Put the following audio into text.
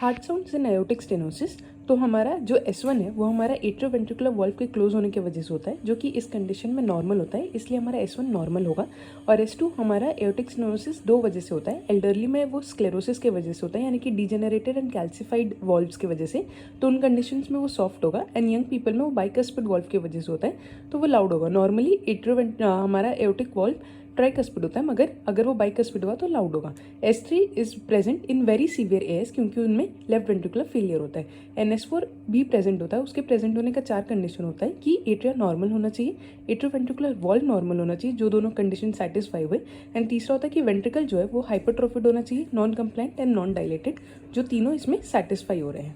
Heart sounds इन aortic stenosis. तो हमारा जो S1 है वो हमारा एट्रियोवेंट्रिकुलर वाल्व के क्लोज होने की वजह से होता है, जो कि इस कंडीशन में नॉर्मल होता है, इसलिए हमारा S1 नॉर्मल होगा। और S2 हमारा एओर्टिक स्टेनोसिस दो वजह से होता है। एल्डरली में वो स्क्लेरोसिस की वजह से होता है, यानी कि डिजेनरेटेड एंड कैल्सिफाइड वॉल्व्स की वजह से, तो उन कंडीशंस में वो सॉफ्ट होगा। एंड यंग पीपल में वो बाइकस्पिड वॉल्व की वजह से होता है, तो वो लाउड होगा। नॉर्मली हमारा एओर्टिक वॉल्व ट्राइकस्पिड होता है, मगर अगर वो बाइकस्पिड हुआ तो लाउड होगा। S3 is present in very severe as, क्योंकि उनमें लेफ्ट वेंट्रिकुलर फेलियर होता है। NS4 भी प्रेजेंट होता है। उसके प्रेजेंट होने का 4 कंडीशन होता है कि एट्रिया नॉर्मल होना चाहिए, एट्रियोवेंट्रिकुलर वॉल्व नॉर्मल होना चाहिए, जो दोनों कंडीशन सेटिस्फाई हुए। एंड तीसरा होता है कि वेंट्रिकल जो है वो हाइपरट्रोफिड होना चाहिए, non compliant and non dilated, जो तीनों इसमें सेटिस्फाई हो रहे हैं।